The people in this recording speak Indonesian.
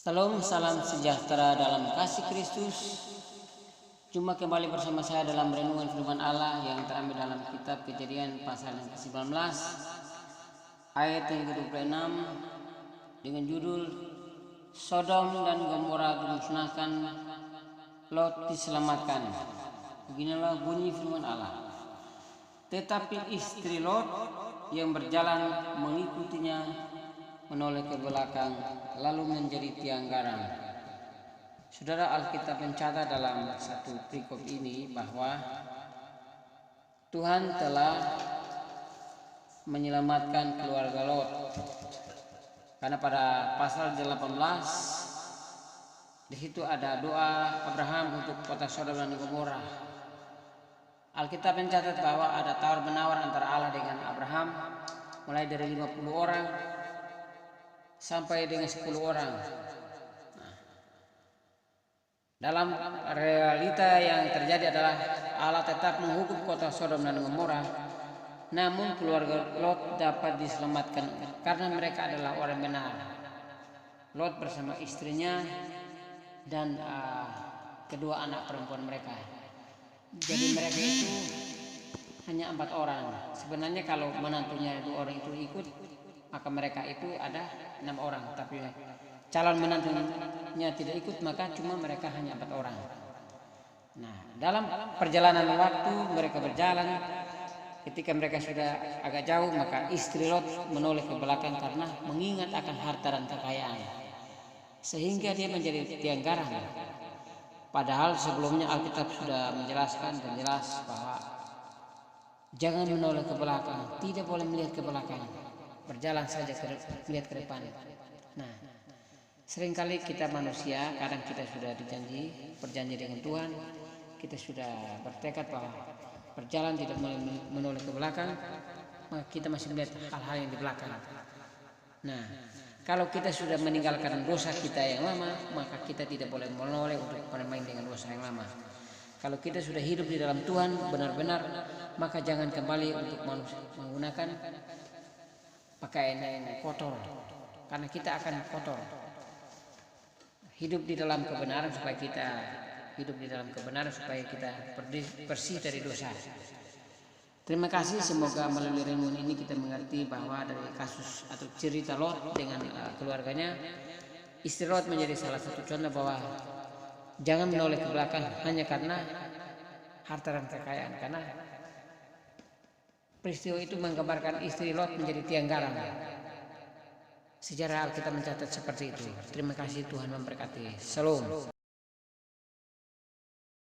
Salam, salam sejahtera dalam kasih Kristus. Jumpa kembali bersama saya dalam renungan firman Allah yang terambil dalam kitab Kejadian pasal yang ke-19 ayat yang ke-26 dengan judul Sodom dan Gomora dimusnahkan, Lot diselamatkan. Beginilah bunyi firman Allah. Tetapi istri Lot yang berjalan mengikutinya menoleh ke belakang lalu menjadi tiang garam. Saudara, Alkitab mencatat dalam satu perikop ini bahwa Tuhan telah menyelamatkan keluarga Lot. Karena pada pasal 18 di situ ada doa Abraham untuk kota Sodom dan Gomora. Alkitab mencatat bahwa ada tawar menawar antara Allah dengan Abraham, mulai dari 50 orang sampai dengan 10 orang. Dalam realita yang terjadi adalah Allah tetap menghukum kota Sodom dan Gomora, namun keluarga Lot dapat diselamatkan karena mereka adalah orang benar. Lot bersama istrinya dan kedua anak perempuan mereka. Jadi mereka itu hanya 4 orang. Sebenarnya kalau menantunya 2 orang itu ikut, maka mereka itu ada 6 orang. Tapi calon menantunya tidak ikut, maka cuma mereka hanya 4 orang. Nah, dalam perjalanan waktu mereka berjalan, ketika mereka sudah agak jauh, maka istri Lot menoleh ke belakang karena mengingat akan harta dan kekayaan, sehingga dia menjadi tiang garam. Padahal sebelumnya Alkitab sudah menjelaskan dan jelas bahwa jangan menoleh ke belakang, tidak boleh melihat ke belakang, berjalan saja melihat ke depan. Nah, seringkali kita manusia, kadang kita sudah berjanji dengan Tuhan, kita sudah bertekad bahwa berjalan tidak menoleh ke belakang, maka kita masih melihat hal-hal yang di belakang. Nah, kalau kita sudah meninggalkan dosa kita yang lama, maka kita tidak boleh menoleh untuk bermain dengan dosa yang lama. Kalau kita sudah hidup di dalam Tuhan benar-benar, maka jangan kembali untuk menggunakan pakaian yang kotor, karena kita akan kotor. Hidup di dalam kebenaran supaya kita bersih dari dosa. Terima kasih, semoga melalui renungan ini kita mengerti bahwa dari kasus atau cerita Lot dengan keluarganya, istri Lot menjadi salah satu contoh bahwa jangan menoleh ke belakang hanya karena harta dan kekayaan, karena peristiwa itu menggambarkan istri Lot menjadi tiang garam. Sejarah Alkitab mencatat seperti itu. Terima kasih, Tuhan memberkati. Shalom.